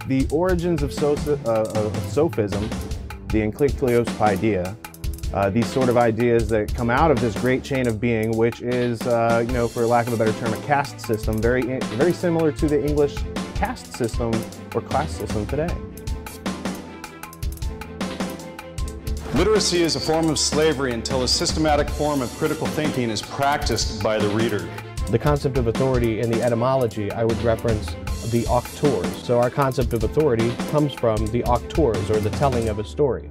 The origins of sophism, the enkyklios paideia, these sort of ideas that come out of this great chain of being, which is, you know, for lack of a better term, a caste system, very similar to the English caste system or class system today. Literacy is a form of slavery until a systematic form of critical thinking is practiced by the reader. The concept of authority in the etymology, I would reference the auctors. So our concept of authority comes from the auctors, or the telling of a story.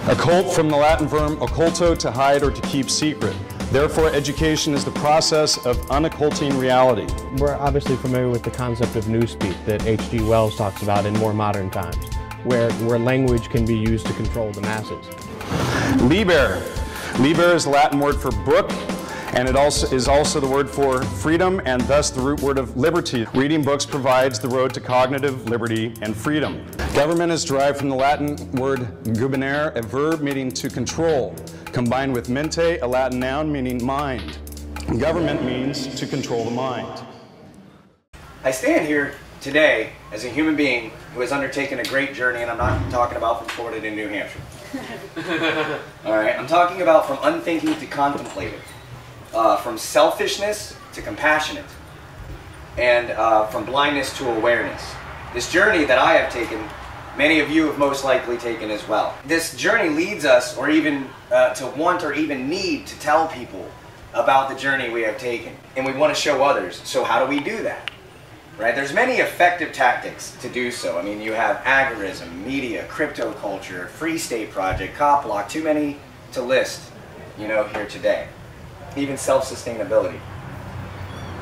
Occult from the Latin verb occulto, to hide or to keep secret. Therefore, education is the process of unocculting reality. We're obviously familiar with the concept of newspeak that H.G. Wells talks about in more modern times, where language can be used to control the masses. Liber. Liber is the Latin word for book, and it is also the word for freedom, and thus the root word of liberty. Reading books provides the road to cognitive liberty and freedom. Government is derived from the Latin word gubernare, a verb meaning to control, combined with mente, a Latin noun meaning mind. Government means to control the mind. I stand here today as a human being who has undertaken a great journey, and I'm not talking about from Florida to New Hampshire. All right, I'm talking about from unthinking to contemplative, from selfishness to compassionate, and from blindness to awareness. This journey that I have taken, many of you have most likely taken as well. This journey leads us, or even to want or even need to tell people about the journey we have taken, and we want to show others. So how do we do that? Right? There's many effective tactics to do so. I mean, you have agorism, media, crypto culture, Free State Project, cop block, too many to list, you know, here today. Even self-sustainability.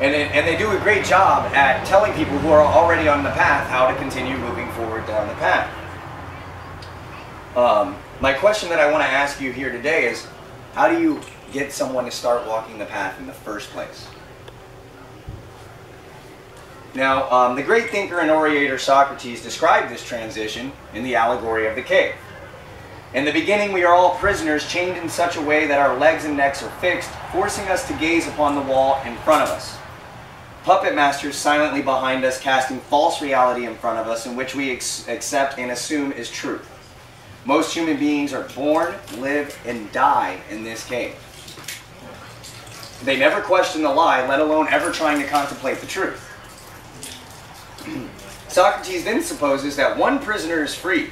And they do a great job at telling people who are already on the path how to continue moving forward down the path. My question that I want to ask you here today is, how do you get someone to start walking the path in the first place? Now, the great thinker and orator Socrates described this transition in the allegory of the cave. In the beginning, we are all prisoners, chained in such a way that our legs and necks are fixed, forcing us to gaze upon the wall in front of us. Puppet masters silently behind us, casting false reality in front of us, in which we accept and assume is truth. Most human beings are born, live, and die in this cave. They never question the lie, let alone ever trying to contemplate the truth. Socrates then supposes that one prisoner is freed,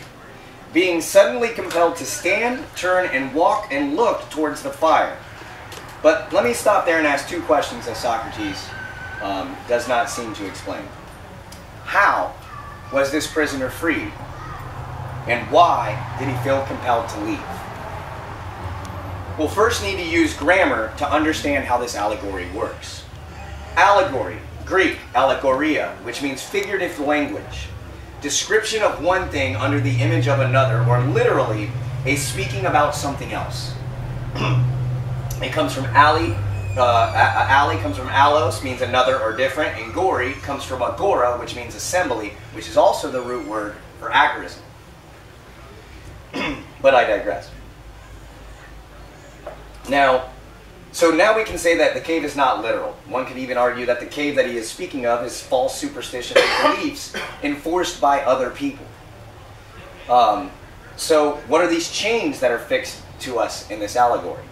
being suddenly compelled to stand, turn, and walk and look towards the fire. But let me stop there and ask two questions that Socrates does not seem to explain. How was this prisoner freed? And why did he feel compelled to leave? We'll first need to use grammar to understand how this allegory works. Allegory, Greek, allegoria, which means figurative language. Description of one thing under the image of another, or literally a speaking about something else. It comes from alle comes from allos, means another or different, and gori comes from agora, which means assembly, which is also the root word for agorism. But I digress. So now we can say that the cave is not literal. One could even argue that the cave that he is speaking of is false superstition and beliefs enforced by other people. So what are these chains that are fixed to us in this allegory?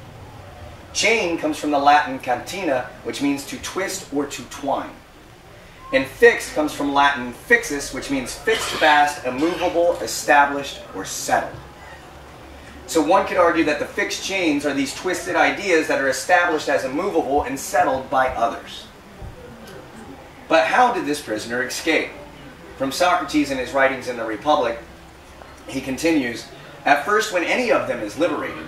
Chain comes from the Latin cantina, which means to twist or to twine. And fixed comes from Latin fixus, which means fixed fast, immovable, established, or settled. So one could argue that the fixed chains are these twisted ideas that are established as immovable and settled by others. But how did this prisoner escape? From Socrates in his writings in the Republic, he continues, at first when any of them is liberated,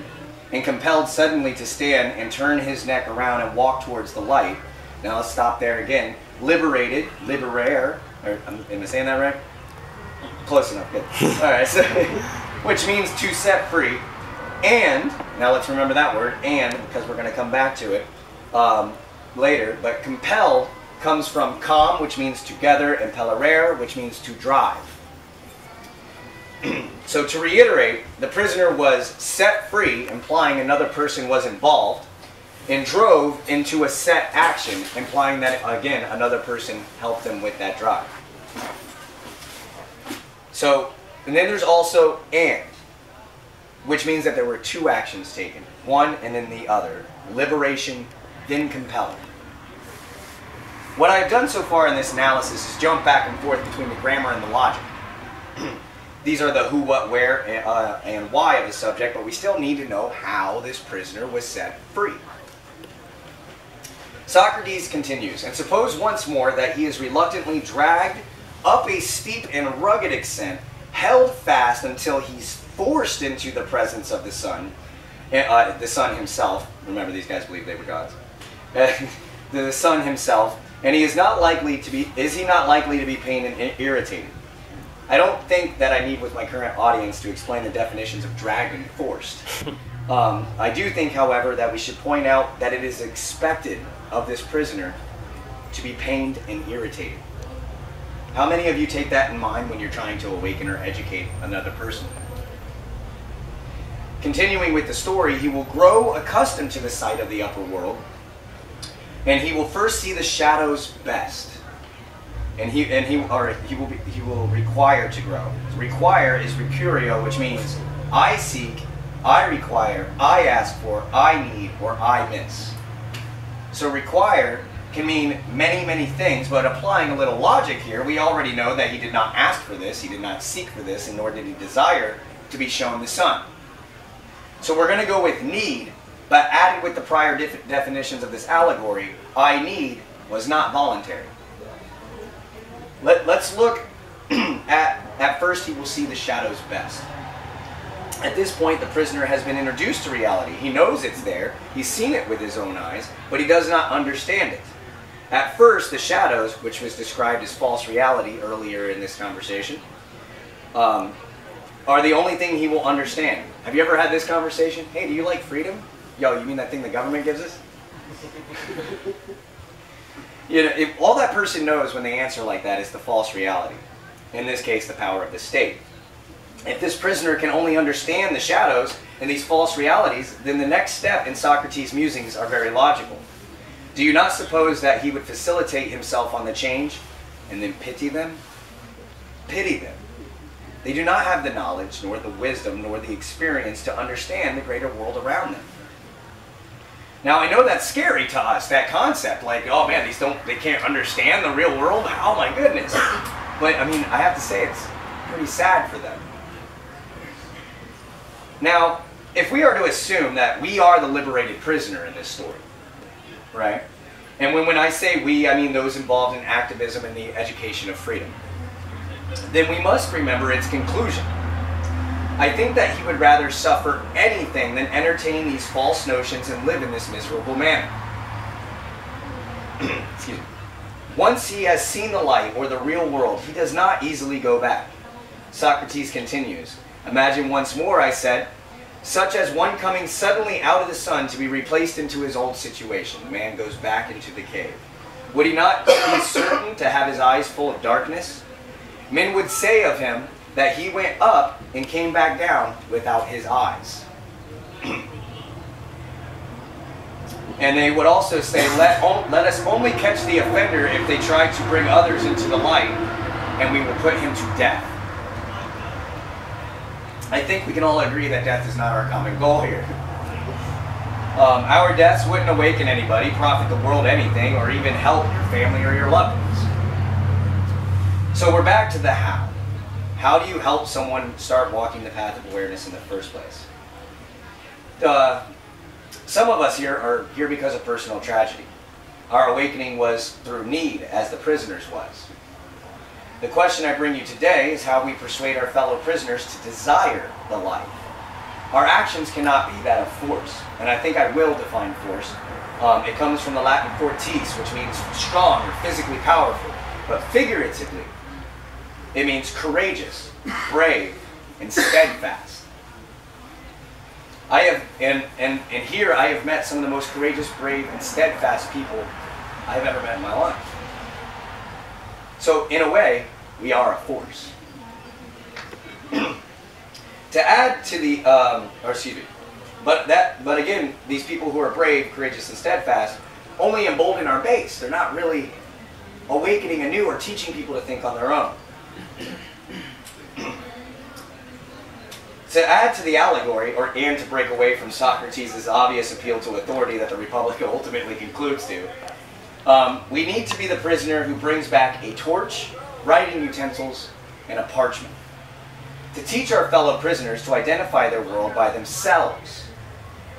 and compelled suddenly to stand and turn his neck around and walk towards the light. Now let's stop there again. Liberated, liberare, am I saying that right? Close enough, good. Alright, so, which means to set free. And, now let's remember that word, and, because we're going to come back to it later, but compelled comes from com, which means together, and pellerare, which means to drive. So to reiterate, the prisoner was set free, implying another person was involved, and drove into a set action, implying that, again, another person helped them with that drive. So, and then there's also and, which means that there were two actions taken, one and then the other, liberation, then compelling. What I've done so far in this analysis is jump back and forth between the grammar and the logic. These are the who, what, where, and why of the subject, but we still need to know how this prisoner was set free. Socrates continues, and suppose once more that he is reluctantly dragged up a steep and rugged ascent, held fast until he's forced into the presence of the sun himself. Remember, these guys believed they were gods. The sun himself, and he is not likely to be. Is he not likely to be pained and irritated? I don't think that I need, with my current audience, to explain the definitions of dragged and forced. I do think, however, that we should point out that it is expected of this prisoner to be pained and irritated. How many of you take that in mind when you're trying to awaken or educate another person? Continuing with the story, he will grow accustomed to the sight of the upper world, and he will first see the shadows best. And he will require to grow. Require is recurio, which means I seek, I require, I ask for, I need, or I miss. So require can mean many, many things, but applying a little logic here, we already know that he did not ask for this, he did not seek for this, and nor did he desire to be shown the sun. So we're going to go with need, but added with the prior definitions of this allegory, I need was not voluntary. Let's look at first he will see the shadows best. At this point, the prisoner has been introduced to reality. He knows it's there, he's seen it with his own eyes, but he does not understand it. At first, the shadows, which was described as false reality earlier in this conversation, are the only thing he will understand. Have you ever had this conversation? Hey, do you like freedom? Yo, you mean that thing the government gives us? You know, if all that person knows when they answer like that is the false reality, in this case, the power of the state. If this prisoner can only understand the shadows and these false realities, then the next step in Socrates' musings are very logical. Do you not suppose that he would facilitate himself on the change and then pity them? Pity them. They do not have the knowledge, nor the wisdom, nor the experience to understand the greater world around them. Now, I know that's scary to us, that concept, like, oh man, they can't understand the real world? Oh my goodness. But, I mean, I have to say it's pretty sad for them. Now, if we are to assume that we are the liberated prisoner in this story, right? And when I say we, I mean those involved in activism and the education of freedom, then we must remember its conclusion. I think that he would rather suffer anything than entertain these false notions and live in this miserable manner. Excuse me. Once he has seen the light or the real world, he does not easily go back. Socrates continues, imagine once more, I said, such as one coming suddenly out of the sun to be replaced into his old situation. The man goes back into the cave. Would he not be certain to have his eyes full of darkness? Men would say of him that he went up and came back down without his eyes. And they would also say, let us only catch the offender if they try to bring others into the light, and we will put him to death. I think we can all agree that death is not our common goal here. Our deaths wouldn't awaken anybody, profit the world anything, or even help your family or your loved ones. So we're back to the how. How do you help someone start walking the path of awareness in the first place? Some of us here are here because of personal tragedy. Our awakening was through need, as the prisoner's was. The question I bring you today is how we persuade our fellow prisoners to desire the light. Our actions cannot be that of force, and I think I will define force. It comes from the Latin fortis, which means strong or physically powerful, but figuratively, it means courageous, brave, and steadfast. I have, and here I have met some of the most courageous, brave, and steadfast people I have ever met in my life. So, in a way, we are a force. To add to the, But again, these people who are brave, courageous, and steadfast only embolden our base. They're not really awakening anew or teaching people to think on their own. To add to the allegory, and to break away from Socrates' obvious appeal to authority that the Republic ultimately concludes to, we need to be the prisoner who brings back a torch, writing utensils, and a parchment. To teach our fellow prisoners to identify their world by themselves.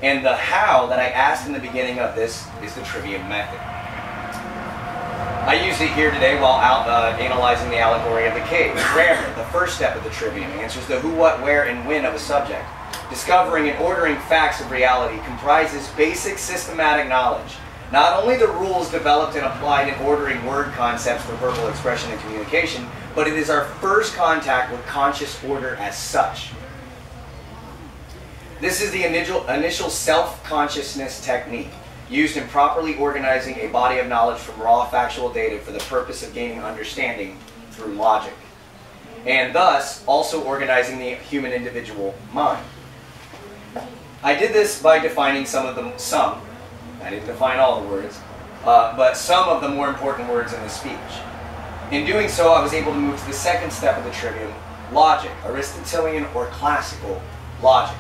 And the how that I asked in the beginning of this is the Trivium method. I used it here today while analyzing the allegory of the cave. Grammar, the first step of the Trivium, answers the who, what, where, and when of a subject. Discovering and ordering facts of reality comprises basic systematic knowledge. Not only the rules developed and applied in ordering word concepts for verbal expression and communication, but it is our first contact with conscious order as such. This is the initial self-consciousness technique, used in properly organizing a body of knowledge from raw factual data for the purpose of gaining understanding through logic, and thus also organizing the human individual mind. I did this by defining I didn't define all the words, but some of the more important words in the speech. In doing so, I was able to move to the second step of the Trivium, logic, Aristotelian or classical logic,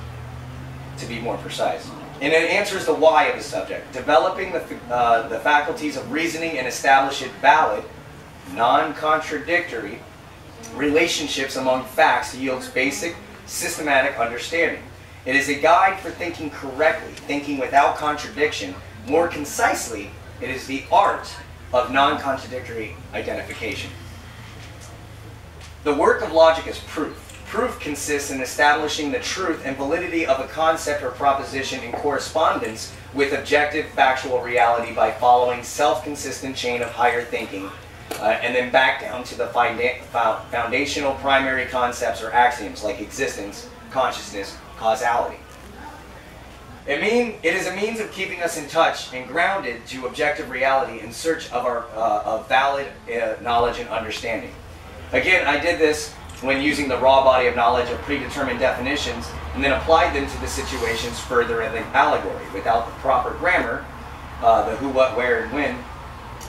to be more precise. And it answers the why of the subject, developing the faculties of reasoning and establishing valid, non-contradictory relationships among facts yields basic, systematic understanding. It is a guide for thinking correctly, thinking without contradiction. More concisely, it is the art of non-contradictory identification. The work of logic is proof. Proof consists in establishing the truth and validity of a concept or proposition in correspondence with objective factual reality by following self-consistent chain of higher thinking, and then back down to the foundational primary concepts or axioms like existence, consciousness, causality. It is a means of keeping us in touch and grounded to objective reality in search of valid knowledge and understanding. Again, I did this when using the raw body of knowledge of predetermined definitions and then applied them to the situations further in the allegory. Without the proper grammar, the who, what, where, and when,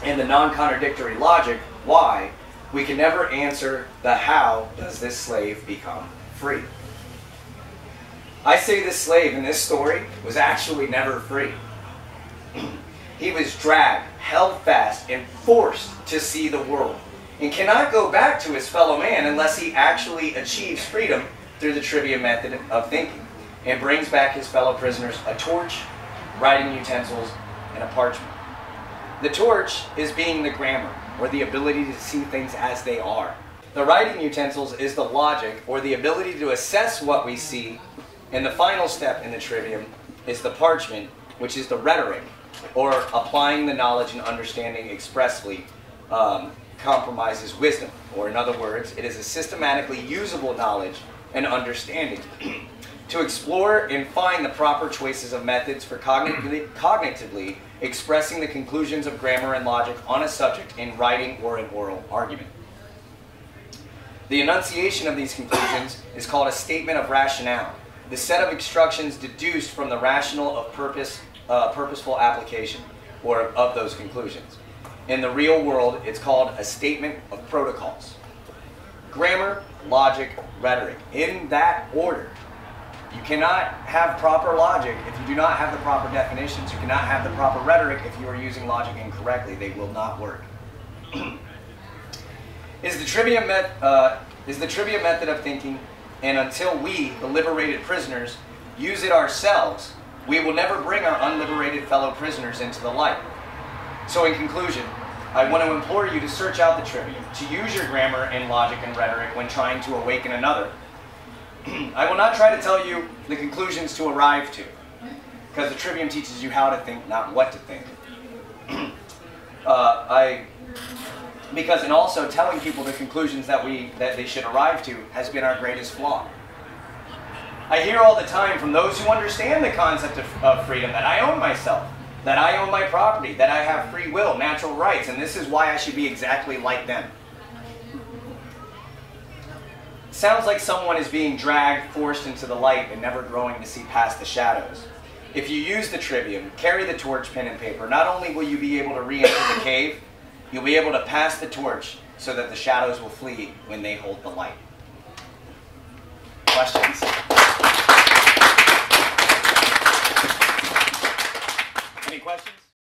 and the non-contradictory logic, why, we can never answer the how does this slave become free. I say this slave in this story was actually never free. He was dragged, held fast, and forced to see the world, and cannot go back to his fellow man unless he actually achieves freedom through the Trivium method of thinking, and brings back his fellow prisoners a torch, writing utensils, and a parchment. The torch is being the grammar, or the ability to see things as they are. The writing utensils is the logic, or the ability to assess what we see, and the final step in the Trivium is the parchment, which is the rhetoric, or applying the knowledge and understanding expressly compromises wisdom, or in other words, it is a systematically usable knowledge and understanding to explore and find the proper choices of methods for cognitively expressing the conclusions of grammar and logic on a subject in writing or in oral argument. The enunciation of these conclusions is called a statement of rationale, the set of instructions deduced from the rational of purposeful application, or of those conclusions. In the real world, it's called a statement of protocols. Grammar, logic, rhetoric, in that order. You cannot have proper logic if you do not have the proper definitions. You cannot have the proper rhetoric if you are using logic incorrectly. They will not work. Is the Trivium method of thinking, and until we, the liberated prisoners, use it ourselves, we will never bring our unliberated fellow prisoners into the light. So in conclusion, I want to implore you to search out the Trivium, to use your grammar and logic and rhetoric when trying to awaken another. I will not try to tell you the conclusions to arrive to, because the Trivium teaches you how to think, not what to think. Because in also telling people the conclusions that they should arrive to has been our greatest flaw. I hear all the time from those who understand the concept of freedom that I own myself, that I own my property, that I have free will, natural rights, and this is why I should be exactly like them. sounds like someone is being dragged, forced into the light, and never growing to see past the shadows. If you use the Trivium, carry the torch, pen, and paper, not only will you be able to re-enter the cave, you'll be able to pass the torch so that the shadows will flee when they hold the light. Questions?